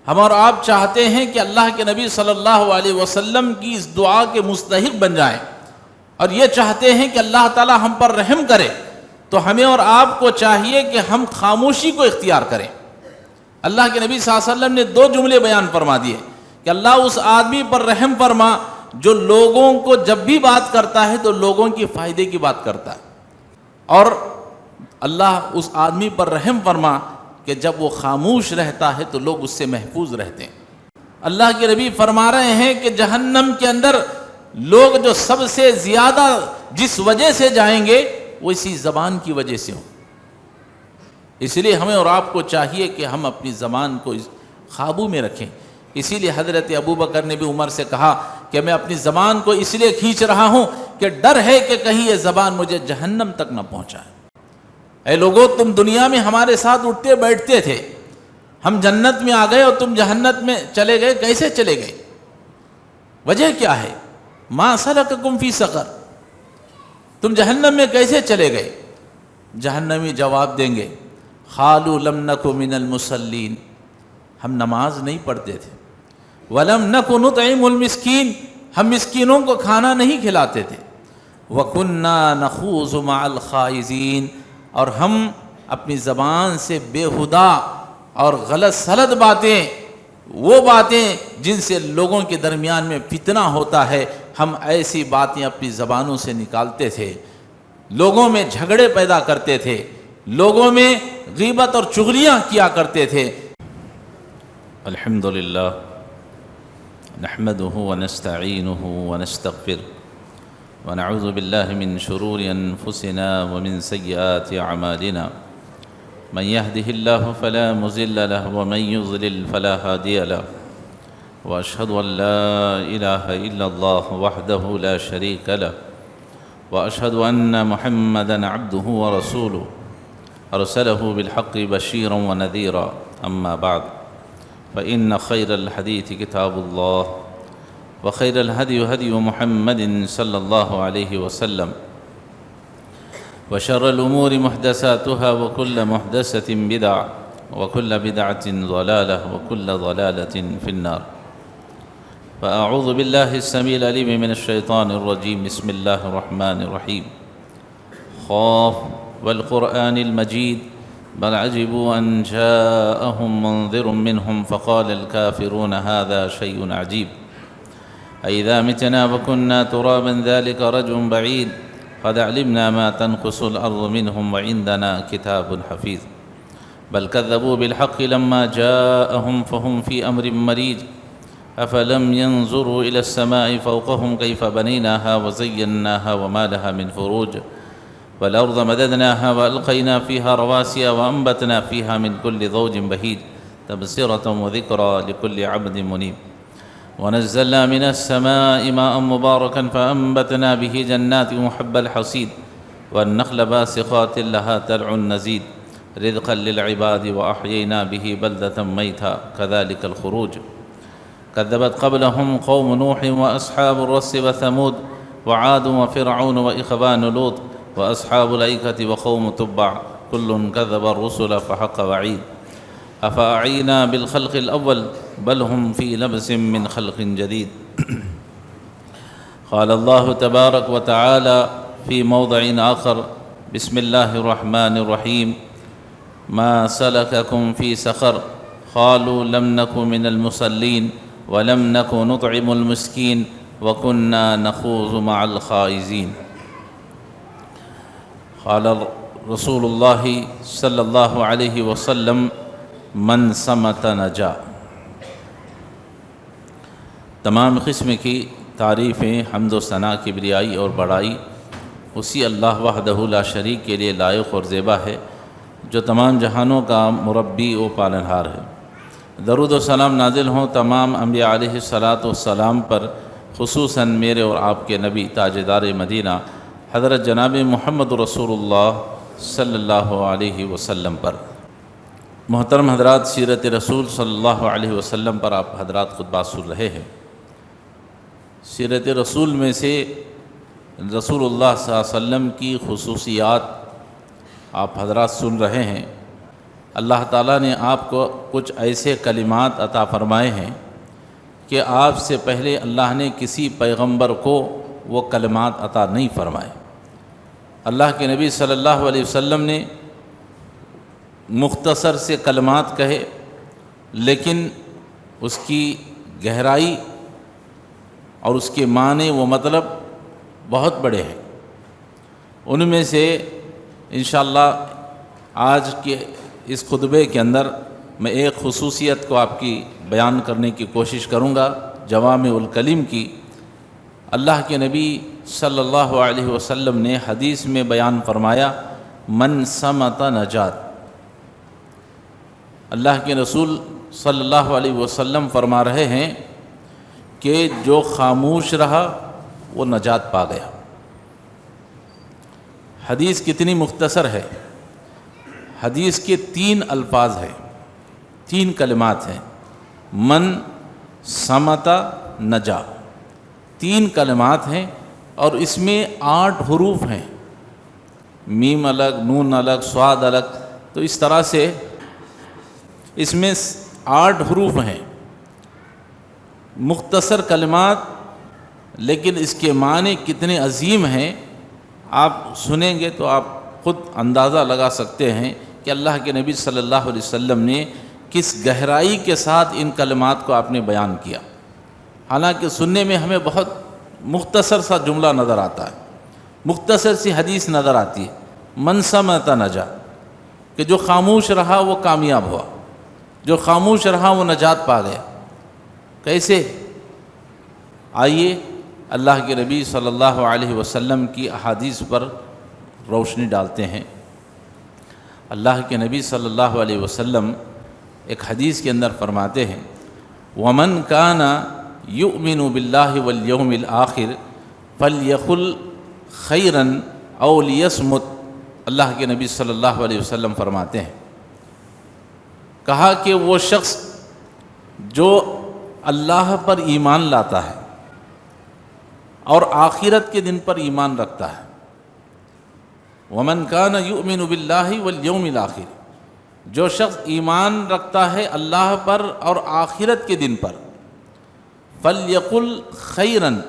ہم اور آپ چاہتے ہیں کہ اللہ کے نبی صلی اللہ علیہ وسلم کی اس دعا کے مستحق بن جائیں، اور یہ چاہتے ہیں کہ اللہ تعالی ہم پر رحم کرے، تو ہمیں اور آپ کو چاہیے کہ ہم خاموشی کو اختیار کریں۔ اللہ کے نبی صلی اللہ علیہ وسلم نے 2 جملے بیان فرما دیے کہ اللہ اس آدمی پر رحم فرما جو لوگوں کو جب بھی بات کرتا ہے تو لوگوں کی فائدے کی بات کرتا ہے، اور اللہ اس آدمی پر رحم فرما کہ جب وہ خاموش رہتا ہے تو لوگ اس سے محفوظ رہتے ہیں۔ اللہ کے نبی فرما رہے ہیں کہ جہنم کے اندر لوگ جو سب سے زیادہ جس وجہ سے جائیں گے وہ اسی زبان کی وجہ سے ہوں۔ اس لیے ہمیں اور آپ کو چاہیے کہ ہم اپنی زبان کو قابو میں رکھیں۔ اسی لیے حضرت ابوبکر نے بھی عمر سے کہا کہ میں اپنی زبان کو اس لیے کھینچ رہا ہوں کہ ڈر ہے کہ کہیں یہ زبان مجھے جہنم تک نہ پہنچائے۔ اے لوگو، تم دنیا میں ہمارے ساتھ اٹھتے بیٹھتے تھے، ہم جنت میں آ گئے اور تم جہنت میں چلے گئے، کیسے چلے گئے؟ وجہ کیا ہے؟ ما سلککم فی سقر، تم جہنم میں کیسے چلے گئے؟ جہنمی جواب دیں گے، قالوا لم نک من المصلین، ہم نماز نہیں پڑھتے تھے، ولم نک نطعم المسکین، ہم مسکینوں کو کھانا نہیں کھلاتے تھے، وکنا نخوض مع الخائضین، اور ہم اپنی زبان سے بےہدہ اور غلط سلط باتیں، وہ باتیں جن سے لوگوں کے درمیان میں فتنہ ہوتا ہے، ہم ایسی باتیں اپنی زبانوں سے نکالتے تھے، لوگوں میں جھگڑے پیدا کرتے تھے، لوگوں میں غیبت اور چغلیاں کیا کرتے تھے۔ الحمدللہ نحمده ونستعینه ونستغفر ونعوذ بالله من شرور أنفسنا ومن سيئات أعمالنا، من يهده الله فلا مضل له ومن يضلل فلا هادي له، وأشهد أن لا إله إلا الله وحده لا شريك له، وأشهد أن محمدًا عبده ورسوله أرسله بالحق بشيرا ونذيرا، أما بعد فإن خير الحديث كتاب الله، وخير الهدي هدي محمد صلى الله عليه وسلم، وشر الأمور محدثاتها وكل محدثة بدعة وكل بدعة ضلالة وكل ضلالة في النار۔ فأعوذ بالله السميع العليم من الشيطان الرجيم، بسم الله الرحمن الرحيم، خاف والقرآن المجيد بل عجبوا أن جاءهم منذر منهم فقال الكافرون هذا شيء عجيب، أإذا متنا وكنا ترابا ذلك رجع بعيد، قد علمنا ما تنقص الأرض منهم وعندنا كتاب حفيظ، بل كذبوا بالحق لما جاءهم فهم في أمر مريج، أفلم ينظروا إلى السماء فوقهم كيف بنيناها وزيناها وما لها من فروج، والأرض مددناها وألقينا فيها رواسي وأنبتنا فيها من كل زوج بهيج، تبصرة وذكرى لكل عبد منيب، ونزلنا من السماء ماء مباركا فأنبتنا به جنات وحب الحصيد والنخل باسقات لها تلع نزيد، رزقا للعباد وأحيينا به بلدة ميتا كذلك الخروج، كذبت قبلهم قوم نوح وأصحاب الرس وثمود وعاد وفرعون وإخوان لوط وأصحاب الأيكة وقوم تبع كل كذب الرسل فحق وعيد، أفأعينا بالخلق الأول بل هم في لبس من خلق جديد۔ قال الله تبارك وتعالى في موضع آخر، بسم الله الرحمن الرحيم، ما سلككم في سقر، قالوا لم نك من المصلين ولم نك نطعم المسكين وكنا نخوض مع الخائضين۔ قال رسول الله صلی اللہ علیہ وسلم، من صمت نجا۔ تمام قسم کی تعریفیں، حمد و ثنا، کبریائی اور بڑائی اسی اللہ وحدہ لا شریک کے لیے لائق اور زیبا ہے، جو تمام جہانوں کا مربی و پالنہار ہے۔ درود و سلام نازل ہوں تمام انبیاء علیہ الصلاۃ والسلام پر، خصوصاً میرے اور آپ کے نبی تاجدار مدینہ حضرت جناب محمد رسول اللہ صلی اللہ علیہ وسلم پر۔ محترم حضرات، سیرت رسول صلی اللہ علیہ وسلم پر آپ حضرات خطبہ سن رہے ہیں۔ سیرت رسول میں سے رسول اللہ صلی اللہ علیہ وسلم کی خصوصیات آپ حضرات سن رہے ہیں۔ اللہ تعالیٰ نے آپ کو کچھ ایسے کلمات عطا فرمائے ہیں کہ آپ سے پہلے اللہ نے کسی پیغمبر کو وہ کلمات عطا نہیں فرمائے۔ اللہ کے نبی صلی اللہ علیہ وسلم نے مختصر سے کلمات کہے، لیکن اس کی گہرائی اور اس کے معنی و مطلب بہت بڑے ہیں۔ ان میں سے انشاءاللہ آج کے اس خطبے کے اندر میں ایک خصوصیت کو آپ کی بیان کرنے کی کوشش کروں گا، جوامع الکلم کی۔ اللہ کے نبی صلی اللہ علیہ وسلم نے حدیث میں بیان فرمایا، من صمت نجات۔ اللہ کے رسول صلی اللہ علیہ وسلم فرما رہے ہیں کہ جو خاموش رہا وہ نجات پا گیا۔ حدیث کتنی مختصر ہے، حدیث کے 3 الفاظ ہیں، 3 کلمات ہیں، من صمت نجا، 3 کلمات ہیں اور اس میں 8 حروف ہیں، میم الگ، نون الگ، صاد الگ، تو اس طرح سے اس میں 8 حروف ہیں، مختصر کلمات، لیکن اس کے معنی کتنے عظیم ہیں آپ سنیں گے تو آپ خود اندازہ لگا سکتے ہیں کہ اللہ کے نبی صلی اللہ علیہ وسلم نے کس گہرائی کے ساتھ ان کلمات کو آپ نے بیان کیا۔ حالانکہ سننے میں ہمیں بہت مختصر سا جملہ نظر آتا ہے، مختصر سی حدیث نظر آتی ہے، من صمت نجا، کہ جو خاموش رہا وہ کامیاب ہوا، جو خاموش رہا وہ نجات پا گیا۔ کیسے؟ آئیے اللہ کے نبی صلی اللہ علیہ وسلم کی احادیث پر روشنی ڈالتے ہیں۔ اللہ کے نبی صلی اللہ علیہ وسلم ایک حدیث کے اندر فرماتے ہیں، وَمَنْ كَانَ يُؤْمِنُ بِاللَّهِ وَالْيَوْمِ الْآخِرِ فَلْيَقُلْ خَيْرًا أَوْ لِيَصْمُتْ۔ اللہ کے نبی صلی اللہ علیہ وسلم فرماتے ہیں، کہا کہ وہ شخص جو اللہ پر ایمان لاتا ہے اور آخرت کے دن پر ایمان رکھتا ہے، وَمَنْ كَانَ يُؤْمِنُ بِاللَّهِ وَالْيَوْمِ الْآخِرِ، جو شخص ایمان رکھتا ہے اللہ پر اور آخرت کے دن پر، فَلْيَقُلْ خَيْرًا،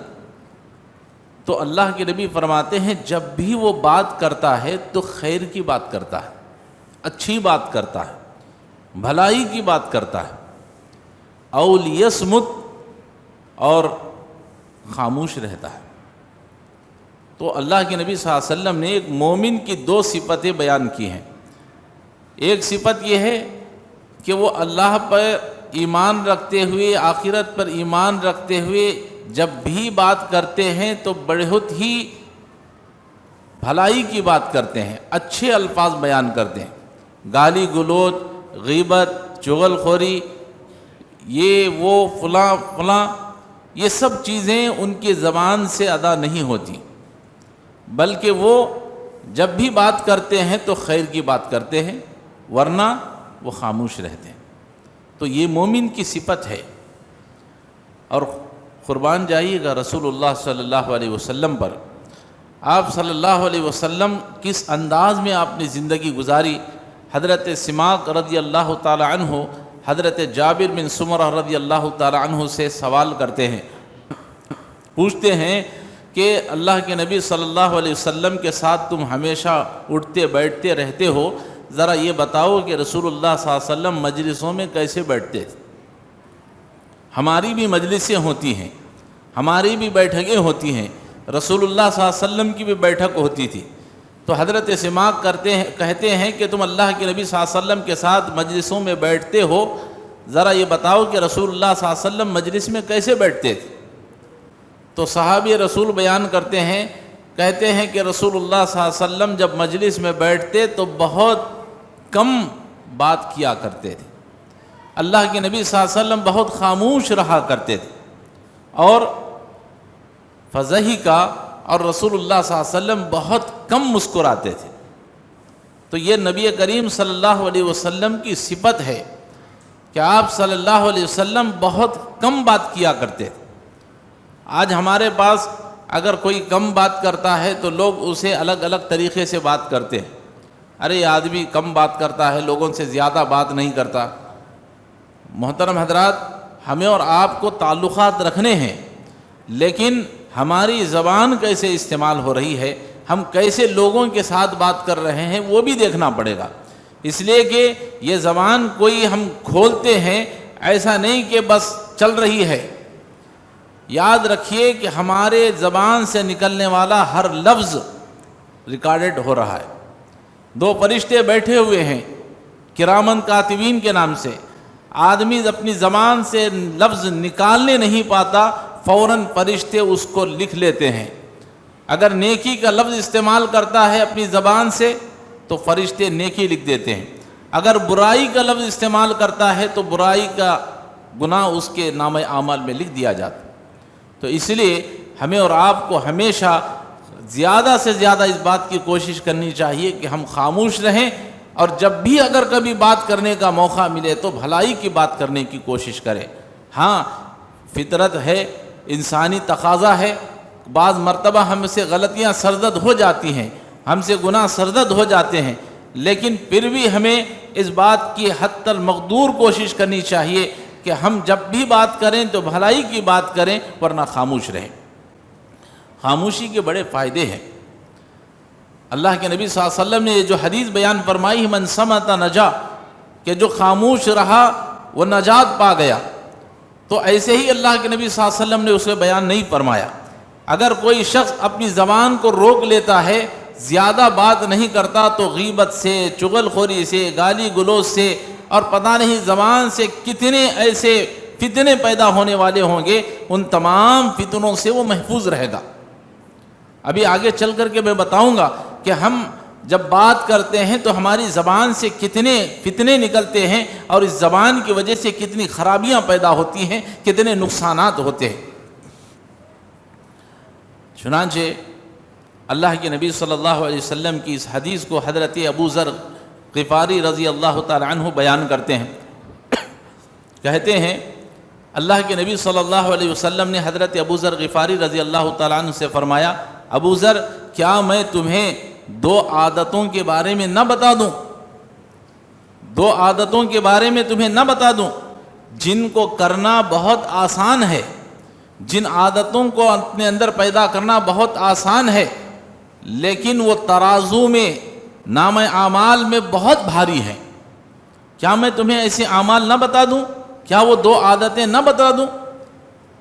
تو اللہ کے نبی فرماتے ہیں جب بھی وہ بات کرتا ہے تو خیر کی بات کرتا ہے، اچھی بات کرتا ہے، بھلائی کی بات کرتا ہے، اَوْ لِيَصْمُتْ، اور خاموش رہتا ہے۔ تو اللہ کے نبی صلی اللہ علیہ وسلم نے ایک مومن کی 2 صفتیں بیان کی ہیں۔ ایک صفت یہ ہے کہ وہ اللہ پر ایمان رکھتے ہوئے، آخرت پر ایمان رکھتے ہوئے جب بھی بات کرتے ہیں تو بہت ہی بھلائی کی بات کرتے ہیں، اچھے الفاظ بیان کرتے ہیں، گالی گلوچ، غیبت، چغل خوری، یہ وہ فلاں فلاں، یہ سب چیزیں ان کی زبان سے ادا نہیں ہوتی، بلکہ وہ جب بھی بات کرتے ہیں تو خیر کی بات کرتے ہیں، ورنہ وہ خاموش رہتے ہیں۔ تو یہ مومن کی صفت ہے۔ اور قربان جائیے گا رسول اللہ صلی اللہ علیہ وسلم پر، آپ صلی اللہ علیہ وسلم کس انداز میں آپ نے زندگی گزاری۔ حضرت سماک رضی اللہ تعالی عنہ حضرت جابر بن سمرہ رضی اللہ تعالی عنہ سے سوال کرتے ہیں، پوچھتے ہیں کہ اللہ کے نبی صلی اللہ علیہ وسلم کے ساتھ تم ہمیشہ اٹھتے بیٹھتے رہتے ہو، ذرا یہ بتاؤ کہ رسول اللہ صلی اللہ علیہ وسلم مجلسوں میں کیسے بیٹھتے تھے؟ ہماری بھی مجلسیں ہوتی ہیں، ہماری بھی بیٹھکیں ہوتی ہیں، رسول اللہ صلی اللہ علیہ وسلم کی بھی بیٹھک ہوتی تھی۔ تو حضرت سماک کہتے ہیں کہ تم اللہ کے نبی صلی اللہ علیہ وسلم کے ساتھ مجلسوں میں بیٹھتے ہو، ذرا یہ بتاؤ کہ رسول اللہ صلی اللہ علیہ وسلم مجلس میں کیسے بیٹھتے تھے؟ تو صحابی رسول بیان کرتے ہیں، کہتے ہیں کہ رسول اللہ صلی اللہ علیہ وسلم جب مجلس میں بیٹھتے تو بہت کم بات کیا کرتے تھے، اللہ کے نبی صلی اللہ علیہ وسلم بہت خاموش رہا کرتے تھے، اور فضحکا، اور رسول اللہ صلی اللہ علیہ وسلم بہت کم مسکراتے تھے۔ تو یہ نبی کریم صلی اللہ علیہ وسلم کی صفت ہے کہ آپ صلی اللہ علیہ وسلم بہت کم بات کیا کرتے تھے۔ آج ہمارے پاس اگر کوئی کم بات کرتا ہے تو لوگ اسے الگ الگ طریقے سے بات کرتے ہیں۔ ارے یہ آدمی کم بات کرتا ہے، لوگوں سے زیادہ بات نہیں کرتا۔ محترم حضرات، ہمیں اور آپ کو تعلقات رکھنے ہیں، لیکن ہماری زبان کیسے استعمال ہو رہی ہے، ہم کیسے لوگوں کے ساتھ بات کر رہے ہیں، وہ بھی دیکھنا پڑے گا۔ اس لیے کہ یہ زبان کوئی ہم کھولتے ہیں، ایسا نہیں کہ بس چل رہی ہے۔ یاد رکھیے کہ ہمارے زبان سے نکلنے والا ہر لفظ ریکارڈڈ ہو رہا ہے۔ دو فرشتے بیٹھے ہوئے ہیں کرامن کاتبین کے نام سے، آدمی اپنی زبان سے لفظ نکالنے نہیں پاتا، فوراً فرشتے اس کو لکھ لیتے ہیں۔ اگر نیکی کا لفظ استعمال کرتا ہے اپنی زبان سے تو فرشتے نیکی لکھ دیتے ہیں، اگر برائی کا لفظ استعمال کرتا ہے تو برائی کا گناہ اس کے نامہ اعمال میں لکھ دیا جاتا ہے۔ تو اس لیے ہمیں اور آپ کو ہمیشہ زیادہ سے زیادہ اس بات کی کوشش کرنی چاہیے کہ ہم خاموش رہیں، اور جب بھی اگر کبھی بات کرنے کا موقع ملے تو بھلائی کی بات کرنے کی کوشش کریں۔ ہاں، فطرت ہے، انسانی تقاضا ہے، بعض مرتبہ ہم سے غلطیاں سرزد ہو جاتی ہیں، ہم سے گناہ سرزد ہو جاتے ہیں، لیکن پھر بھی ہمیں اس بات کی حتی المقدور کوشش کرنی چاہیے کہ ہم جب بھی بات کریں تو بھلائی کی بات کریں، ورنہ خاموش رہیں۔ خاموشی کے بڑے فائدے ہیں۔ اللہ کے نبی صلی اللہ علیہ وسلم نے یہ جو حدیث بیان فرمائی، من صمت نجا، کہ جو خاموش رہا وہ نجات پا گیا، تو ایسے ہی اللہ کے نبی صلی اللہ علیہ وسلم نے اسے بیان نہیں فرمایا۔ اگر کوئی شخص اپنی زبان کو روک لیتا ہے، زیادہ بات نہیں کرتا، تو غیبت سے، چغل خوری سے، گالی گلوچ سے، اور پتہ نہیں زبان سے کتنے ایسے فتنے پیدا ہونے والے ہوں گے، ان تمام فتنوں سے وہ محفوظ رہے گا۔ ابھی آگے چل کر کے میں بتاؤں گا کہ ہم جب بات کرتے ہیں تو ہماری زبان سے کتنے فتنے نکلتے ہیں، اور اس زبان کی وجہ سے کتنی خرابیاں پیدا ہوتی ہیں، کتنے نقصانات ہوتے ہیں۔ چنانچہ اللہ کے نبی صلی اللہ علیہ وسلم کی اس حدیث کو حضرت ابو ذر غفاری رضی اللہ تعالی عنہ بیان کرتے ہیں، کہتے ہیں اللہ کے نبی صلی اللہ علیہ وسلم نے حضرت ابو ذر غفاری رضی اللہ تعالی عنہ سے فرمایا، ابو ذر، کیا میں تمہیں دو عادتوں کے بارے میں نہ بتا دوں؟ دو عادتوں کے بارے میں تمہیں نہ بتا دوں جن کو کرنا بہت آسان ہے، جن عادتوں کو اپنے اندر پیدا کرنا بہت آسان ہے، لیکن وہ ترازو میں، نامہ اعمال میں بہت بھاری ہیں۔ کیا میں تمہیں ایسے اعمال نہ بتا دوں؟ کیا وہ دو عادتیں نہ بتا دوں؟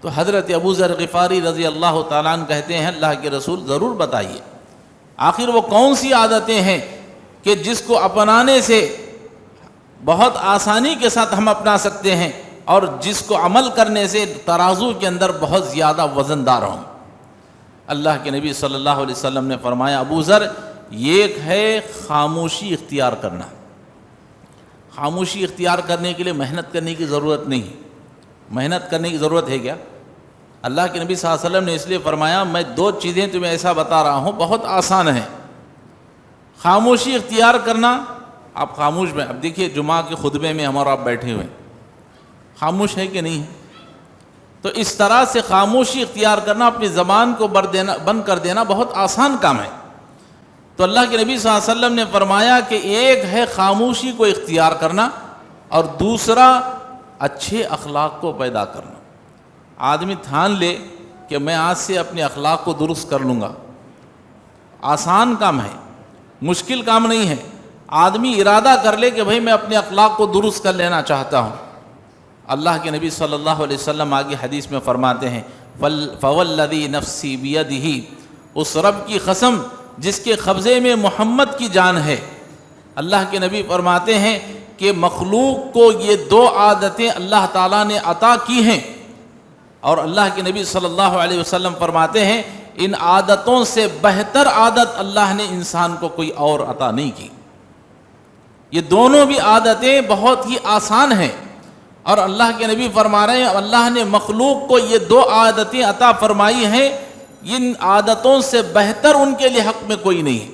تو حضرت ابو ذر غفاری رضی اللہ تعالیٰ عنہ کہتے ہیں، اللہ کے رسول ضرور بتائیے، آخر وہ کون سی عادتیں ہیں کہ جس کو اپنانے سے بہت آسانی کے ساتھ ہم اپنا سکتے ہیں، اور جس کو عمل کرنے سے ترازو کے اندر بہت زیادہ وزندار ہوں؟ اللہ کے نبی صلی اللہ علیہ وسلم نے فرمایا، ابو ذر، ایک ہے خاموشی اختیار کرنا۔ خاموشی اختیار کرنے کے لیے محنت کرنے کی ضرورت نہیں۔ محنت کرنے کی ضرورت ہے کیا؟ اللہ کے نبی صلی اللہ علیہ وسلم نے اس لیے فرمایا، میں دو چیزیں تمہیں ایسا بتا رہا ہوں بہت آسان ہیں۔ خاموشی اختیار کرنا، آپ خاموش میں، اب دیکھیے جمعہ کے خطبے میں ہم اور آپ بیٹھے ہوئے ہیں، خاموش ہے کہ نہیں ہے؟ تو اس طرح سے خاموشی اختیار کرنا، اپنی زبان کو بند کر دینا بہت آسان کام ہے۔ تو اللہ کے نبی صلی اللہ علیہ وسلم نے فرمایا کہ ایک ہے خاموشی کو اختیار کرنا، اور دوسرا اچھے اخلاق کو پیدا کرنا۔ آدمی ٹھان لے کہ میں آج سے اپنے اخلاق کو درست کر لوں گا، آسان کام ہے، مشکل کام نہیں ہے۔ آدمی ارادہ کر لے کہ بھئی میں اپنے اخلاق کو درست کر لینا چاہتا ہوں۔ اللہ کے نبی صلی اللہ علیہ وسلم آگے حدیث میں فرماتے ہیں، فوالذی نفسی بیدہ، اس رب کی قسم جس کے قبضے میں محمد کی جان ہے۔ اللہ کے نبی فرماتے ہیں کہ مخلوق کو یہ دو عادتیں اللہ تعالیٰ نے عطا کی ہیں، اور اللہ کے نبی صلی اللہ علیہ وسلم فرماتے ہیں ان عادتوں سے بہتر عادت اللہ نے انسان کو کوئی اور عطا نہیں کی۔ یہ دونوں بھی عادتیں بہت ہی آسان ہیں، اور اللہ کے نبی فرما رہے ہیں اللہ نے مخلوق کو یہ دو عادتیں عطا فرمائی ہیں، ان عادتوں سے بہتر ان کے لیے حق میں کوئی نہیں ہے۔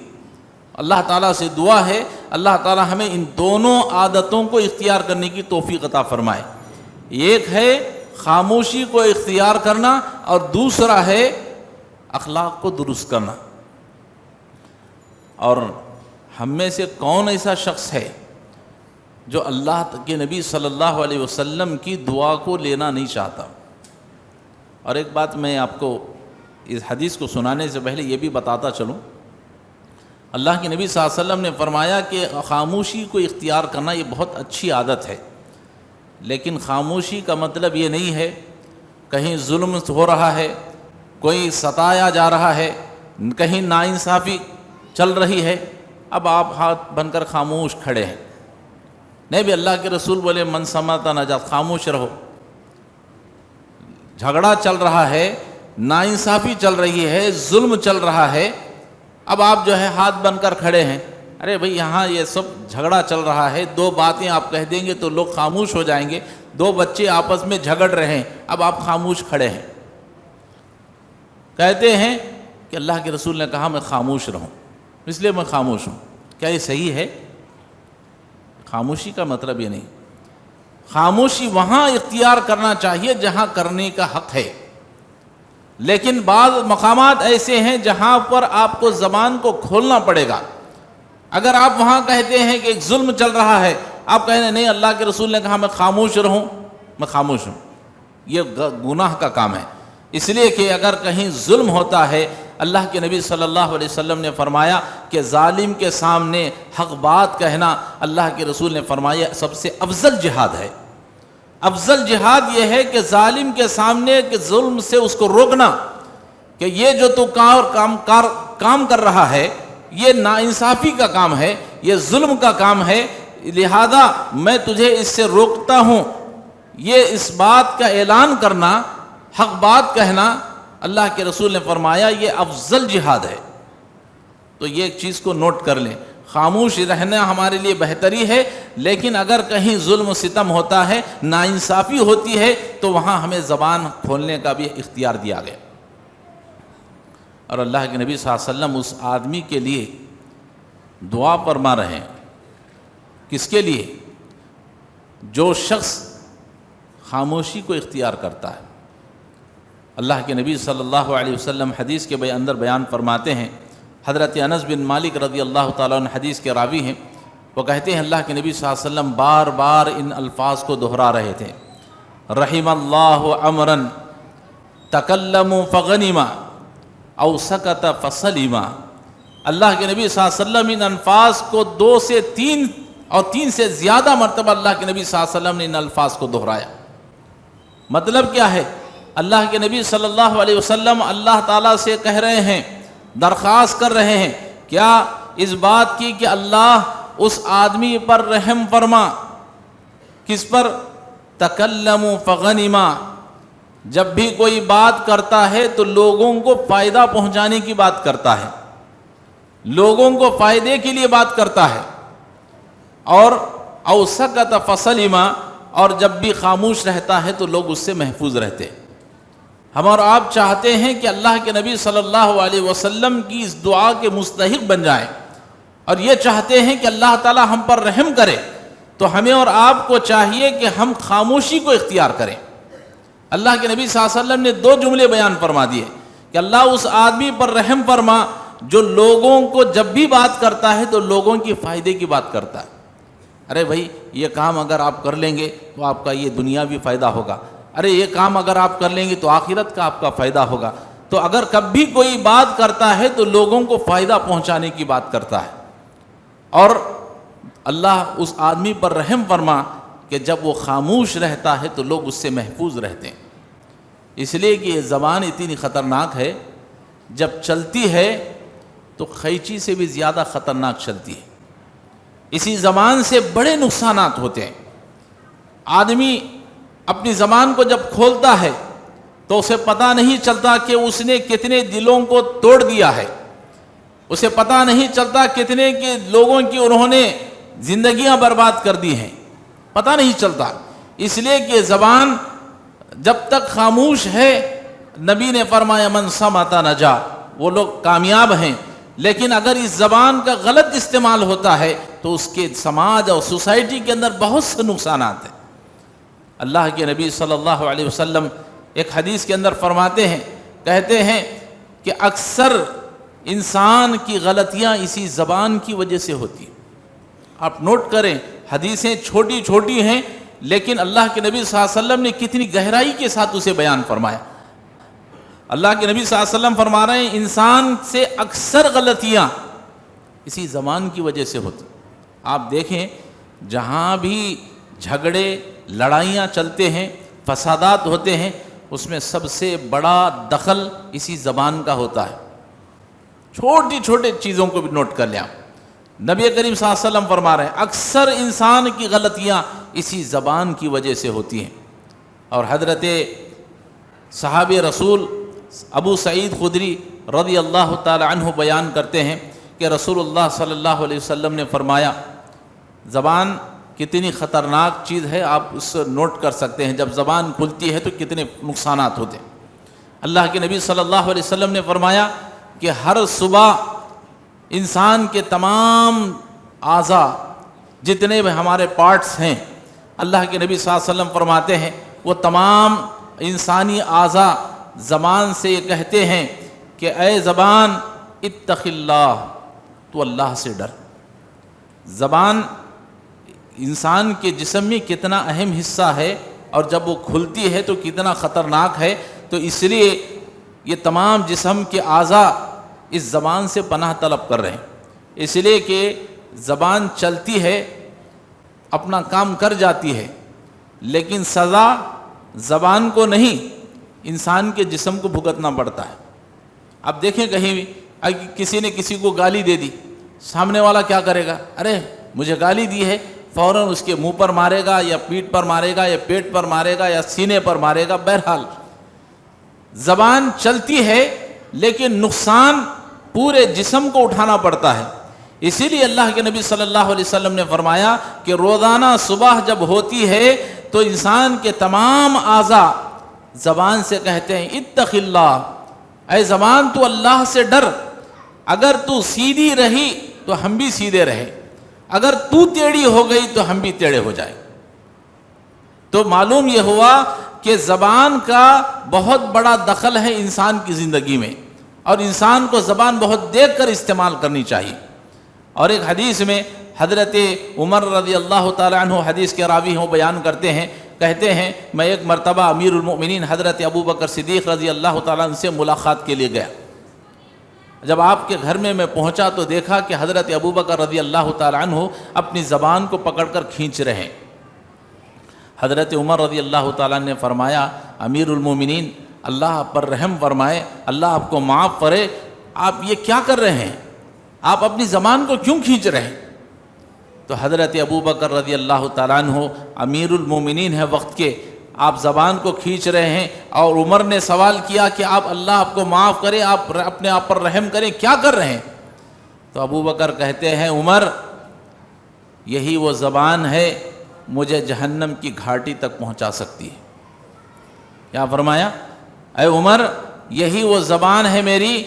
اللہ تعالیٰ سے دعا ہے اللہ تعالیٰ ہمیں ان دونوں عادتوں کو اختیار کرنے کی توفیق عطا فرمائے۔ ایک ہے خاموشی کو اختیار کرنا، اور دوسرا ہے اخلاق کو درست کرنا۔ اور ہم میں سے کون ایسا شخص ہے جو اللہ کے نبی صلی اللہ علیہ وسلم کی دعا کو لینا نہیں چاہتا؟ اور ایک بات میں آپ کو اس حدیث کو سنانے سے پہلے یہ بھی بتاتا چلوں، اللہ کے نبی صلی اللہ علیہ وسلم نے فرمایا کہ خاموشی کو اختیار کرنا یہ بہت اچھی عادت ہے، لیکن خاموشی کا مطلب یہ نہیں ہے کہیں ظلم ہو رہا ہے، کوئی ستایا جا رہا ہے، کہیں ناانصافی چل رہی ہے، اب آپ ہاتھ بن کر خاموش کھڑے ہیں۔ نہیں بھی اللہ کے رسول بولے من سمعت نجات، خاموش رہو۔ جھگڑا چل رہا ہے، ناانصافی چل رہی ہے، ظلم چل رہا ہے، اب آپ جو ہے ہاتھ بن کر کھڑے ہیں۔ ارے بھئی یہاں یہ سب جھگڑا چل رہا ہے، دو باتیں آپ کہہ دیں گے تو لوگ خاموش ہو جائیں گے، دو بچے آپس میں جھگڑ رہے ہیں، اب آپ خاموش کھڑے ہیں۔ کہتے ہیں کہ اللہ کے رسول نے کہا میں خاموش رہوں، اس لیے میں خاموش ہوں۔ کیا یہ صحیح ہے؟ خاموشی کا مطلب یہ نہیں۔ خاموشی وہاں اختیار کرنا چاہیے جہاں کرنے کا حق ہے، لیکن بعض مقامات ایسے ہیں جہاں پر آپ کو زبان کو کھولنا پڑے گا۔ اگر آپ وہاں کہتے ہیں کہ ایک ظلم چل رہا ہے، آپ کہیں نہیں اللہ کے رسول نے کہا میں خاموش رہوں، میں خاموش ہوں، یہ گناہ کا کام ہے۔ اس لیے کہ اگر کہیں ظلم ہوتا ہے، اللہ کے نبی صلی اللہ علیہ وسلم نے فرمایا کہ ظالم کے سامنے حق بات کہنا، اللہ کے رسول نے فرمایا سب سے افضل جہاد ہے۔ افضل جہاد یہ ہے کہ ظالم کے سامنے کہ ظلم سے اس کو روکنا، کہ یہ جو تو کام کر رہا ہے یہ ناانصافی کا کام ہے، یہ ظلم کا کام ہے، لہذا میں تجھے اس سے روکتا ہوں۔ یہ اس بات کا اعلان کرنا، حق بات کہنا، اللہ کے رسول نے فرمایا یہ افضل جہاد ہے۔ تو یہ ایک چیز کو نوٹ کر لیں، خاموش رہنا ہمارے لیے بہتری ہے، لیکن اگر کہیں ظلم و ستم ہوتا ہے، ناانصافی ہوتی ہے، تو وہاں ہمیں زبان کھولنے کا بھی اختیار دیا گیا۔ اور اللہ کے نبی صلی اللہ علیہ وسلم اس آدمی کے لیے دعا فرما رہے ہیں۔ کس کے لیے؟ جو شخص خاموشی کو اختیار کرتا ہے۔ اللہ کے نبی صلی اللہ علیہ وسلم حدیث کے اندر بیان فرماتے ہیں، حضرت انس بن مالک رضی اللہ تعالیٰ عنہ حدیث کے راوی ہیں، وہ کہتے ہیں اللہ کے نبی صلی اللہ علیہ وسلم بار بار ان الفاظ کو دہرا رہے تھے، رحم اللہ امرا تکلموا فغنما او سکت فسلما۔ اللہ کے نبی صلی اللہ علیہ وسلم ان الفاظ کو 2 سے 3 اور 3 سے زیادہ مرتبہ اللہ کے نبی صلی اللہ علیہ وسلم نے ان الفاظ کو دہرایا۔ مطلب کیا ہے؟ اللہ کے نبی صلی اللہ علیہ وسلم اللہ تعالیٰ سے کہہ رہے ہیں، درخواست کر رہے ہیں، کیا اس بات کی کہ اللہ اس آدمی پر رحم فرما۔ کس پر؟ تکلموا فغنما، جب بھی کوئی بات کرتا ہے تو لوگوں کو فائدہ پہنچانے کی بات کرتا ہے، لوگوں کو فائدے کے لیے بات کرتا ہے، اور او سکت فسلما، اور جب بھی خاموش رہتا ہے تو لوگ اس سے محفوظ رہتے۔ ہم اور آپ چاہتے ہیں کہ اللہ کے نبی صلی اللہ علیہ وسلم کی اس دعا کے مستحق بن جائیں، اور یہ چاہتے ہیں کہ اللہ تعالی ہم پر رحم کرے، تو ہمیں اور آپ کو چاہیے کہ ہم خاموشی کو اختیار کریں۔ اللہ کے نبی صلی اللہ علیہ وسلم نے 2 جملے بیان فرما دیے کہ اللہ اس آدمی پر رحم فرما جو لوگوں کو جب بھی بات کرتا ہے تو لوگوں کی فائدے کی بات کرتا ہے۔ ارے بھائی یہ کام اگر آپ کر لیں گے تو آپ کا یہ دنیاوی فائدہ ہوگا، ارے یہ کام اگر آپ کر لیں گے تو آخرت کا آپ کا فائدہ ہوگا۔ تو اگر کبھی کوئی بات کرتا ہے تو لوگوں کو فائدہ پہنچانے کی بات کرتا ہے، اور اللہ اس آدمی پر رحم فرما کہ جب وہ خاموش رہتا ہے تو لوگ اس سے محفوظ رہتے ہیں۔ اس لیے کہ یہ زبان اتنی خطرناک ہے، جب چلتی ہے تو قینچی سے بھی زیادہ خطرناک چلتی ہے۔ اسی زبان سے بڑے نقصانات ہوتے ہیں۔ آدمی اپنی زبان کو جب کھولتا ہے تو اسے پتہ نہیں چلتا کہ اس نے کتنے دلوں کو توڑ دیا ہے، اسے پتہ نہیں چلتا کتنے کے لوگوں کی انہوں نے زندگیاں برباد کر دی ہیں، پتہ نہیں چلتا۔ اس لیے کہ زبان جب تک خاموش ہے، نبی نے فرمایا من صمت نجا، وہ لوگ کامیاب ہیں، لیکن اگر اس زبان کا غلط استعمال ہوتا ہے تو اس کے سماج اور سوسائٹی کے اندر بہت سے نقصانات ہیں۔ اللہ کے نبی صلی اللہ علیہ وسلم ایک حدیث کے اندر فرماتے ہیں، کہتے ہیں کہ اکثر انسان کی غلطیاں اسی زبان کی وجہ سے ہوتی ہیں۔ آپ نوٹ کریں، حدیثیں چھوٹی چھوٹی ہیں لیکن اللہ کے نبی صلی اللہ علیہ وسلم نے کتنی گہرائی کے ساتھ اسے بیان فرمایا۔ اللہ کے نبی صلی اللہ علیہ وسلم فرما رہے ہیں انسان سے اکثر غلطیاں اسی زبان کی وجہ سے ہوتی۔ آپ دیکھیں جہاں بھی جھگڑے لڑائیاں چلتے ہیں، فسادات ہوتے ہیں، اس میں سب سے بڑا دخل اسی زبان کا ہوتا ہے۔ چھوٹی چھوٹی چیزوں کو بھی نوٹ کر لیں۔ نبی کریم صلی اللہ علیہ وسلم فرما رہے ہیں اکثر انسان کی غلطیاں اسی زبان کی وجہ سے ہوتی ہیں۔ اور حضرت صحابی رسول ابو سعید خدری رضی اللہ تعالی عنہ بیان کرتے ہیں کہ رسول اللہ صلی اللہ علیہ وسلم نے فرمایا زبان کتنی خطرناک چیز ہے، آپ اس کو نوٹ کر سکتے ہیں، جب زبان کھلتی ہے تو کتنے نقصانات ہوتے ہیں۔ اللہ کے نبی صلی اللہ علیہ وسلم نے فرمایا کہ ہر صبح انسان کے تمام اعضاء جتنے بھی ہمارے پارٹس ہیں، اللہ کے نبی صلی اللہ علیہ وسلم فرماتے ہیں وہ تمام انسانی اعضاء زبان سے یہ کہتے ہیں کہ اے زبان اتق اللہ، تو اللہ سے ڈر۔ زبان انسان کے جسم میں کتنا اہم حصہ ہے اور جب وہ کھلتی ہے تو کتنا خطرناک ہے، تو اس لیے یہ تمام جسم کے اعضاء اس زبان سے پناہ طلب کر رہے ہیں، اس لیے کہ زبان چلتی ہے، اپنا کام کر جاتی ہے، لیکن سزا زبان کو نہیں انسان کے جسم کو بھگتنا پڑتا ہے۔ اب دیکھیں کہیں بھی کسی نے کسی کو گالی دے دی، سامنے والا کیا کرے گا؟ ارے مجھے گالی دی ہے، فوراً اس کے منہ پر مارے گا یا پیٹھ پر مارے گا یا پیٹ پر مارے گا یا سینے پر مارے گا۔ بہرحال زبان چلتی ہے لیکن نقصان پورے جسم کو اٹھانا پڑتا ہے۔ اسی لیے اللہ کے نبی صلی اللہ علیہ وسلم نے فرمایا کہ روزانہ صبح جب ہوتی ہے تو انسان کے تمام اعضاء زبان سے کہتے ہیں اتق اللہ، اے زبان تو اللہ سے ڈر، اگر تو سیدھی رہی تو ہم بھی سیدھے رہے، اگر تو ٹیڑھی ہو گئی تو ہم بھی ٹیڑھے ہو جائیں۔ تو معلوم یہ ہوا کہ زبان کا بہت بڑا دخل ہے انسان کی زندگی میں، اور انسان کو زبان بہت دیکھ کر استعمال کرنی چاہیے۔ اور ایک حدیث میں حضرت عمر رضی اللہ تعالیٰ عنہ حدیث کے راوی ہیں، بیان کرتے ہیں، کہتے ہیں میں ایک مرتبہ امیر المؤمنین حضرت ابو بکر صدیق رضی اللہ تعالیٰ عنہ سے ملاقات کے لیے گیا۔ جب آپ کے گھر میں پہنچا تو دیکھا کہ حضرت ابو بکر رضی اللہ تعالیٰ عنہ اپنی زبان کو پکڑ کر کھینچ رہے ہیں۔ حضرت عمر رضی اللہ تعالیٰ نے فرمایا امیر المومنین اللہ آپ پر رحم فرمائے، اللہ آپ کو معاف کرے، آپ یہ کیا کر رہے ہیں؟ آپ اپنی زبان کو کیوں کھینچ رہے ہیں؟ تو حضرت ابو بکر رضی اللہ تعالیٰ عنہ امیر المومنین ہے وقت کے، آپ زبان کو کھینچ رہے ہیں، اور عمر نے سوال کیا کہ آپ اللہ آپ کو معاف کرے، آپ اپنے آپ پر رحم کریں، کیا کر رہے ہیں؟ تو ابو بکر کہتے ہیں عمر یہی وہ زبان ہے مجھے جہنم کی گھاٹی تک پہنچا سکتی ہے۔ کیا فرمایا؟ اے عمر یہی وہ زبان ہے میری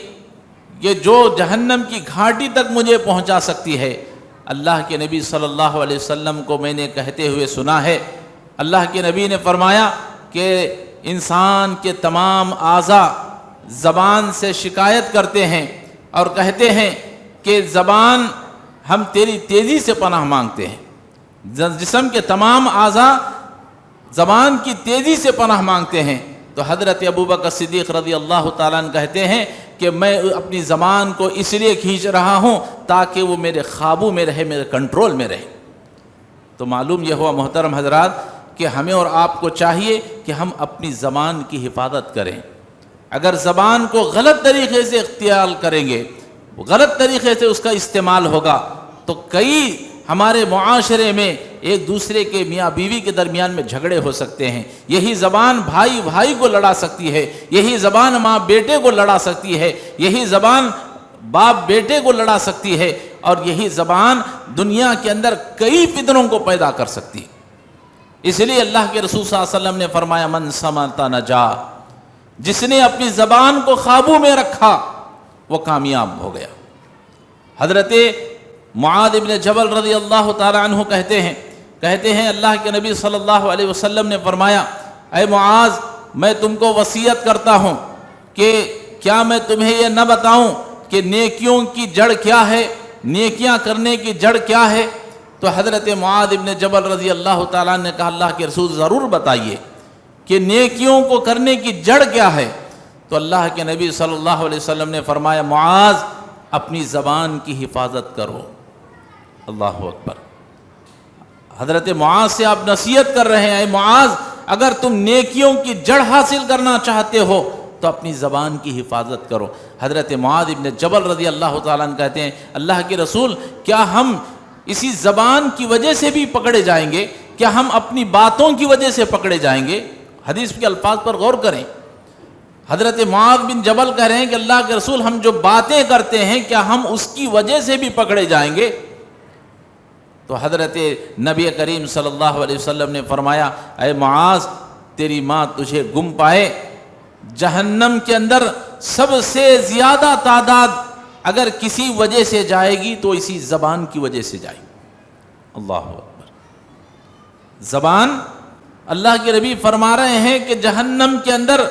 یہ جو جہنم کی گھاٹی تک مجھے پہنچا سکتی ہے۔ اللہ کے نبی صلی اللہ علیہ وسلم کو میں نے کہتے ہوئے سنا ہے، اللہ کے نبی نے فرمایا کہ انسان کے تمام اعضاء زبان سے شکایت کرتے ہیں اور کہتے ہیں کہ زبان ہم تیری تیزی سے پناہ مانگتے ہیں، جسم کے تمام اعضاء زبان کی تیزی سے پناہ مانگتے ہیں۔ تو حضرت ابو بکر صدیق رضی اللہ تعالیٰ عنہ کہتے ہیں کہ میں اپنی زبان کو اس لیے کھینچ رہا ہوں تاکہ وہ میرے قابو میں رہے، میرے کنٹرول میں رہے۔ تو معلوم یہ ہوا محترم حضرات کہ ہمیں اور آپ کو چاہیے کہ ہم اپنی زبان کی حفاظت کریں۔ اگر زبان کو غلط طریقے سے اختیار کریں گے، غلط طریقے سے اس کا استعمال ہوگا، تو کئی ہمارے معاشرے میں ایک دوسرے کے میاں بیوی کے درمیان میں جھگڑے ہو سکتے ہیں۔ یہی زبان بھائی بھائی کو لڑا سکتی ہے، یہی زبان ماں بیٹے کو لڑا سکتی ہے، یہی زبان باپ بیٹے کو لڑا سکتی ہے، اور یہی زبان دنیا کے اندر کئی فتنوں کو پیدا کر سکتی ہے۔ اس لیے اللہ کے رسول صلی اللہ علیہ وسلم نے فرمایا من صمت نجا، جس نے اپنی زبان کو قابو میں رکھا وہ کامیاب ہو گیا۔ حضرت معاذ بن جبل رضی اللہ تعالی عنہ کہتے ہیں اللہ کے نبی صلی اللہ علیہ وسلم نے فرمایا اے معاذ میں تم کو وصیت کرتا ہوں کہ کیا میں تمہیں یہ نہ بتاؤں کہ نیکیوں کی جڑ کیا ہے، نیکیاں کرنے کی جڑ کیا ہے؟ تو حضرت معاذ ابن جبل رضی اللہ تعالیٰ نے کہا اللہ کے رسول ضرور بتائیے کہ نیکیوں کو کرنے کی جڑ کیا ہے؟ تو اللہ کے نبی صلی اللہ علیہ وسلم نے فرمایا معاذ اپنی زبان کی حفاظت کرو۔ اللہ اکبر۔ حضرت معاذ سے آپ نصیحت کر رہے ہیں، اے معاذ اگر تم نیکیوں کی جڑ حاصل کرنا چاہتے ہو تو اپنی زبان کی حفاظت کرو۔ حضرت معاذ ابن جبل رضی اللہ تعالیٰ عنہ کہتے ہیں اللہ کے رسول کیا ہم اسی زبان کی وجہ سے بھی پکڑے جائیں گے؟ کیا ہم اپنی باتوں کی وجہ سے پکڑے جائیں گے؟ حدیث کے الفاظ پر غور کریں۔ حضرت معاذ بن جبل کہہ رہے ہیں کہ اللہ کے رسول ہم جو باتیں کرتے ہیں کیا ہم اس کی وجہ سے بھی پکڑے جائیں گے؟ تو حضرت نبی کریم صلی اللہ علیہ وسلم نے فرمایا اے معاذ تیری ماں تجھے گم پائے، جہنم کے اندر سب سے زیادہ تعداد اگر کسی وجہ سے جائے گی تو اسی زبان کی وجہ سے جائے گی۔ اللہ اکبر۔ زبان، اللہ کے نبی فرما رہے ہیں کہ جہنم کے اندر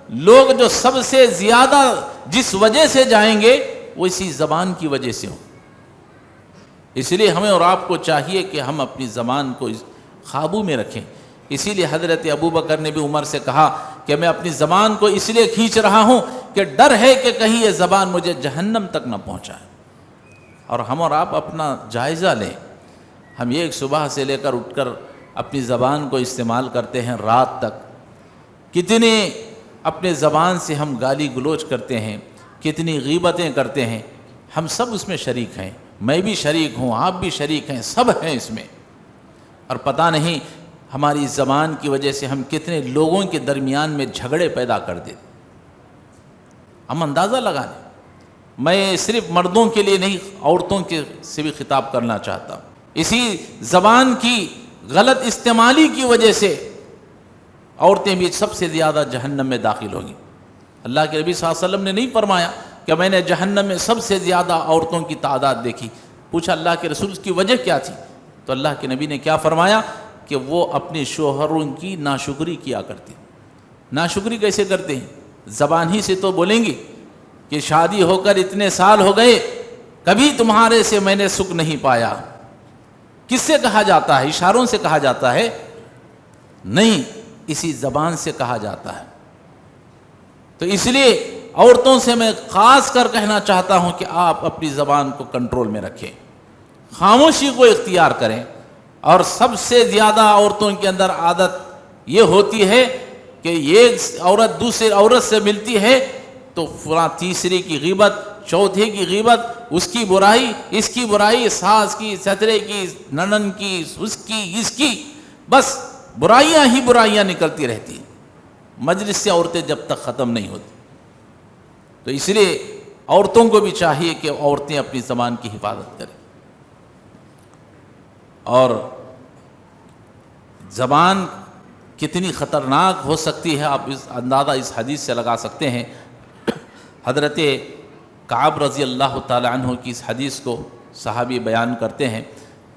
لوگ جو سب سے زیادہ جس وجہ سے جائیں گے وہ اسی زبان کی وجہ سے ہوں۔ اس لیے ہمیں اور آپ کو چاہیے کہ ہم اپنی زبان کو قابو میں رکھیں۔ اسی لیے حضرت ابوبکر نے بھی عمر سے کہا کہ میں اپنی زبان کو اس لیے کھینچ رہا ہوں کہ ڈر ہے کہ کہیں یہ زبان مجھے جہنم تک نہ پہنچائے۔ اور ہم اور آپ اپنا جائزہ لیں، ہم ایک صبح سے لے کر اٹھ کر اپنی زبان کو استعمال کرتے ہیں رات تک، کتنے اپنے زبان سے ہم گالی گلوچ کرتے ہیں، کتنی غیبتیں کرتے ہیں، ہم سب اس میں شریک ہیں، میں بھی شریک ہوں، آپ بھی شریک ہیں، سب ہیں اس میں۔ اور پتہ نہیں ہماری زبان کی وجہ سے ہم کتنے لوگوں کے درمیان میں جھگڑے پیدا کر دیتے۔ ہم اندازہ لگا لیں، میں صرف مردوں کے لیے نہیں عورتوں کے سے بھی خطاب کرنا چاہتا ہوں۔ اسی زبان کی غلط استعمالی کی وجہ سے عورتیں بھی سب سے زیادہ جہنم میں داخل ہوں گی۔ اللہ کے نبی صلی اللہ علیہ وسلم نے نہیں فرمایا کہ میں نے جہنم میں سب سے زیادہ عورتوں کی تعداد دیکھی؟ پوچھا اللہ کے رسول اس کی وجہ کیا تھی؟ تو اللہ کے نبی نے کیا فرمایا کہ وہ اپنے شوہروں کی ناشکری کیا کرتی۔ ناشکری کیسے کرتے ہیں؟ زبان ہی سے تو بولیں گی کہ شادی ہو کر اتنے سال ہو گئے کبھی تمہارے سے میں نے سکھ نہیں پایا۔ کس سے کہا جاتا ہے؟ اشاروں سے کہا جاتا ہے؟ نہیں، اسی زبان سے کہا جاتا ہے۔ تو اس لیے عورتوں سے میں خاص کر کہنا چاہتا ہوں کہ آپ اپنی زبان کو کنٹرول میں رکھیں، خاموشی کو اختیار کریں۔ اور سب سے زیادہ عورتوں کے اندر عادت یہ ہوتی ہے کہ ایک عورت دوسری عورت سے ملتی ہے تو فلاں تیسری کی غیبت، چوتھے کی غیبت، اس کی برائی، اس کی برائی، ساس کی، سسرے کی، ننن کی، اس کی، بس برائیاں ہی برائیاں نکلتی رہتی ہیں، مجلس سے عورتیں جب تک ختم نہیں ہوتی۔ تو اس لیے عورتوں کو بھی چاہیے کہ عورتیں اپنی زبان کی حفاظت کریں۔ اور زبان کتنی خطرناک ہو سکتی ہے آپ اس اندازہ اس حدیث سے لگا سکتے ہیں۔ حضرت کعب رضی اللہ تعالی عنہ کی اس حدیث کو صحابی بیان کرتے ہیں،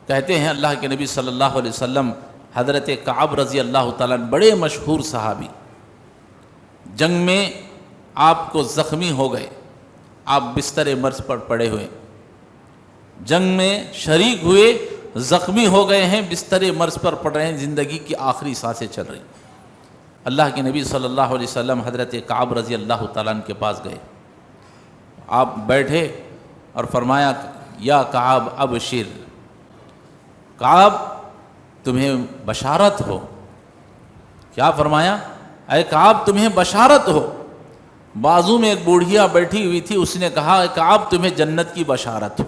کہتے ہیں اللہ کے نبی صلی اللہ علیہ وسلم، حضرت کعب رضی اللہ تعالیٰ عنہ بڑے مشہور صحابی، جنگ میں آپ کو زخمی ہو گئے، آپ بستر مرض پر پڑے ہوئے، جنگ میں شریک ہوئے، زخمی ہو گئے ہیں، بستر مرض پر پڑ رہے ہیں، زندگی کی آخری سانسیں چل رہی۔ اللہ کے نبی صلی اللہ علیہ وسلم حضرت کعب رضی اللہ تعالیٰ عنہ کے پاس گئے، آپ بیٹھے اور فرمایا یا کعب ابشر، کعب تمہیں بشارت ہو۔ کیا فرمایا؟ اے کعب تمہیں بشارت ہو۔ بازو میں ایک بوڑھیا بیٹھی ہوئی تھی، اس نے کہا اے کعب تمہیں جنت کی بشارت ہو۔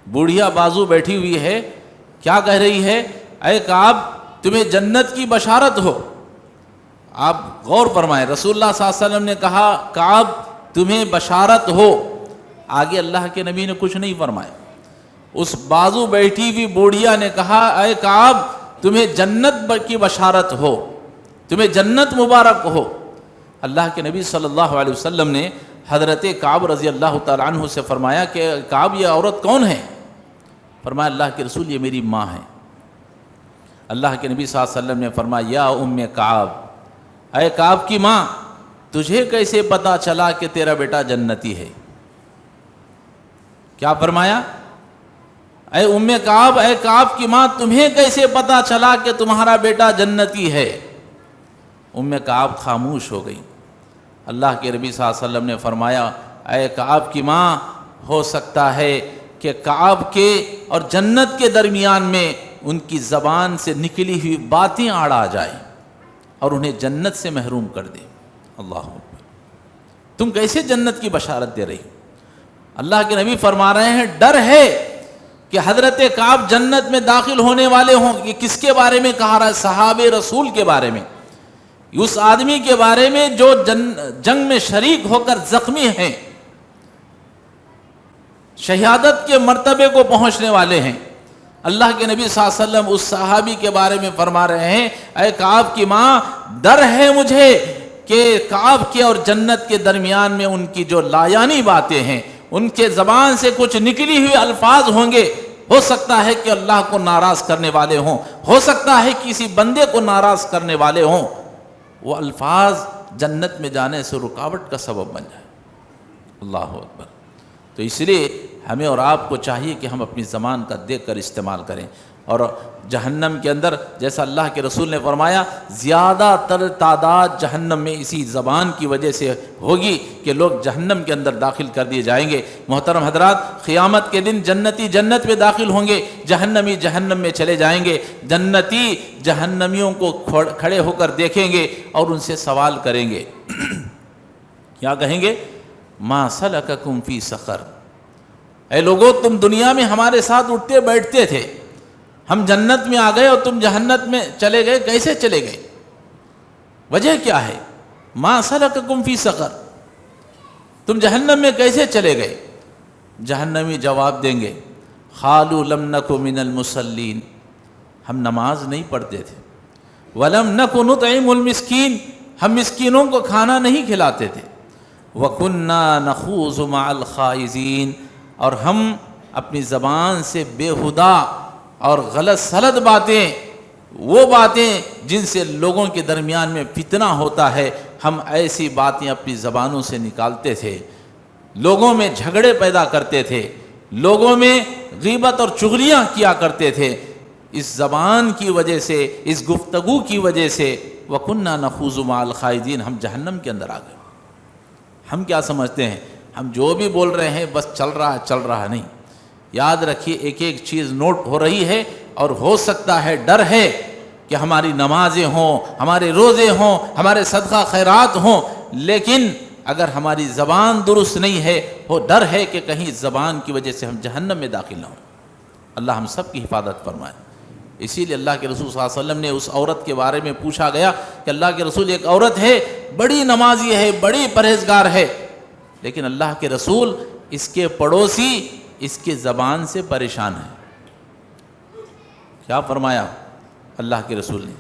بوڑھیا بازو بیٹھی ہوئی ہے، کیا کہہ رہی ہے؟ اے کعب تمہیں جنت کی بشارت ہو۔ آپ غور فرمائیں، رسول اللہ صلی اللہ علیہ وسلم نے کہا کعب تمہیں بشارت ہو، آگے اللہ کے نبی نے کچھ نہیں فرمایا۔ اس بازو بیٹھی ہوئی بوڑھیا نے کہا اے کعب تمہیں جنت کی بشارت ہو، تمہیں جنت مبارک ہو۔ اللہ کے نبی صلی اللہ علیہ وسلم نے حضرت کعب رضی اللہ تعالیٰ عنہ سے فرمایا کہ کعب یہ عورت کون ہے؟ فرمایا اللہ کے رسول یہ میری ماں ہے۔ اللہ کے نبی صلی اللہ علیہ وسلم نے فرمایا یا ام کعب، اے کعب کی ماں تجھے کیسے پتا چلا کہ تیرا بیٹا جنتی ہے؟ کیا فرمایا؟ اے ام کعب، اے کعب کی ماں، تمہیں کیسے پتا چلا کہ تمہارا بیٹا جنتی ہے؟ ام کعب خاموش ہو گئی۔ اللہ کے نبی صلی اللہ علیہ وسلم نے فرمایا، اے کعب کی ماں، ہو سکتا ہے کہ کعب کے اور جنت کے درمیان میں ان کی زبان سے نکلی ہوئی باتیں آڑ آ جائیں اور انہیں جنت سے محروم کر دے۔ اللہ اکبر، تم کیسے جنت کی بشارت دے رہی؟ اللہ کے نبی فرما رہے ہیں ڈر ہے کہ حضرت کعب جنت میں داخل ہونے والے ہوں۔ یہ کس کے بارے میں کہا رہا ہے؟ صحابہ رسول کے بارے میں، اس آدمی کے بارے میں جو جنگ میں شریک ہو کر زخمی ہیں، شہادت کے مرتبے کو پہنچنے والے ہیں۔ اللہ کے نبی صلی اللہ علیہ وسلم اس صحابی کے بارے میں فرما رہے ہیں، اے کعب کی ماں، ڈر ہے مجھے کہ کعب کے اور جنت کے درمیان میں ان کی جو لایانی باتیں ہیں، ان کے زبان سے کچھ نکلی ہوئی الفاظ ہوں گے، ہو سکتا ہے کہ اللہ کو ناراض کرنے والے ہوں، ہو سکتا ہے کسی بندے کو ناراض کرنے والے ہوں، وہ الفاظ جنت میں جانے سے رکاوٹ کا سبب بن جائے۔ اللہ اکبر۔ تو اس لیے ہمیں اور آپ کو چاہیے کہ ہم اپنی زبان کا دیکھ کر استعمال کریں۔ اور جہنم کے اندر جیسا اللہ کے رسول نے فرمایا، زیادہ تر تعداد جہنم میں اسی زبان کی وجہ سے ہوگی کہ لوگ جہنم کے اندر داخل کر دیے جائیں گے۔ محترم حضرات، قیامت کے دن جنتی جنت میں داخل ہوں گے، جہنمی جہنم میں چلے جائیں گے۔ جنتی جہنمیوں کو کھڑے ہو کر دیکھیں گے اور ان سے سوال کریں گے، کیا کہیں گے؟ ما سلککم فی سقر، اے لوگو تم دنیا میں ہمارے ساتھ اٹھتے بیٹھتے تھے، ہم جنت میں آ گئے اور تم جہنت میں چلے گئے، کیسے چلے گئے؟ وجہ کیا ہے؟ ما سلککم فی سقر، تم جہنم میں کیسے چلے گئے؟ جہنمی جواب دیں گے، قالوا لم نک من المصلین، ہم نماز نہیں پڑھتے تھے، ولم نک نطعم المسکین، ہم مسکینوں کو کھانا نہیں کھلاتے تھے، وَكُنَّا نَخُوضُ مَعَ الْخَائِضِينَ، اور ہم اپنی زبان سے بےہودہ اور غلط سلط باتیں، وہ باتیں جن سے لوگوں کے درمیان میں فتنہ ہوتا ہے، ہم ایسی باتیں اپنی زبانوں سے نکالتے تھے، لوگوں میں جھگڑے پیدا کرتے تھے، لوگوں میں غیبت اور چغلیاں کیا کرتے تھے۔ اس زبان کی وجہ سے، اس گفتگو کی وجہ سے وَكُنَّا نَخُوضُ مَعَ الْخَائِضِينَ، ہم جہنم کے اندر آ گئے۔ ہم کیا سمجھتے ہیں؟ ہم جو بھی بول رہے ہیں بس چل رہا نہیں۔ یاد رکھیے، ایک ایک چیز نوٹ ہو رہی ہے، اور ہو سکتا ہے، ڈر ہے کہ ہماری نمازیں ہوں، ہمارے روزے ہوں، ہمارے صدقہ خیرات ہوں، لیکن اگر ہماری زبان درست نہیں ہے، وہ ڈر ہے کہ کہیں زبان کی وجہ سے ہم جہنم میں داخل نہ ہوں۔ اللہ ہم سب کی حفاظت فرمائے۔ اسی لیے اللہ کے رسول صلی اللہ علیہ وسلم نے اس عورت کے بارے میں پوچھا گیا کہ اللہ کے رسول، ایک عورت ہے، بڑی نمازی ہے، بڑی پرہیزگار ہے، لیکن اللہ کے رسول، اس کے پڑوسی اس کے زبان سے پریشان ہیں۔ کیا فرمایا اللہ کے رسول نے؟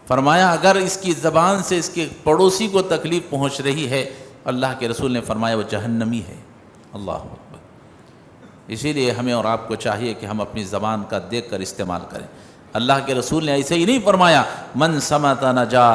فرمایا اگر اس کی زبان سے اس کے پڑوسی کو تکلیف پہنچ رہی ہے، اللہ کے رسول نے فرمایا وہ جہنمی ہے۔ اللہ اکبر۔ اسی لیے ہمیں اور آپ کو چاہیے کہ ہم اپنی زبان کا دیکھ کر استعمال کریں۔ اللہ کے رسول نے ایسے ہی نہیں فرمایا من صمت نجا،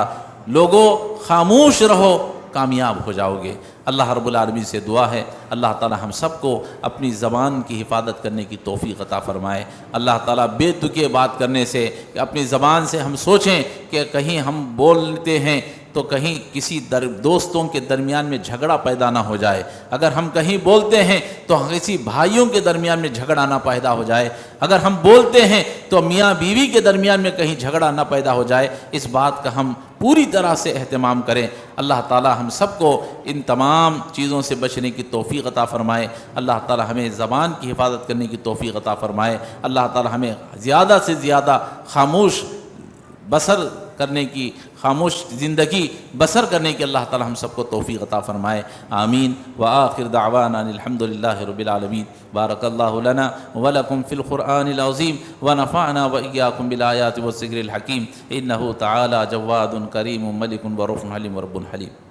لوگو خاموش رہو کامیاب ہو جاؤ گے۔ اللہ رب العالمین سے دعا ہے اللہ تعالی ہم سب کو اپنی زبان کی حفاظت کرنے کی توفیق عطا فرمائے۔ اللہ تعالیٰ بے تکے بات کرنے سے، کہ اپنی زبان سے ہم سوچیں کہ کہیں ہم بولتے ہیں تو کہیں کسی دوستوں کے درمیان میں جھگڑا پیدا نہ ہو جائے، اگر ہم کہیں بولتے ہیں تو کسی بھائیوں کے درمیان میں جھگڑا نہ پیدا ہو جائے، اگر ہم بولتے ہیں تو میاں بیوی کے درمیان میں کہیں جھگڑا نہ پیدا ہو جائے، اس بات کا ہم پوری طرح سے اہتمام کریں۔ اللہ تعالی ہم سب کو ان تمام چیزوں سے بچنے کی توفیق عطا فرمائے۔ اللہ تعالی ہمیں زبان کی حفاظت کرنے کی توفیق عطا فرمائے۔ اللہ تعالی ہمیں زیادہ سے زیادہ خاموش بسر کرنے کی، خاموش زندگی بسر کرنے کی اللہ تعالی ہم سب کو توفیق عطا فرمائے۔ آمین۔ وآخر دعوانا الحمدللہ رب العالمین۔ بارک اللہ لنا ولکم فی القرآن العظیم ونفعنا وإیاکم بالآیات والذکر الحکیم، انہ تعالی جواد کریم ملک ورؤوف حلیم ورب حلیم۔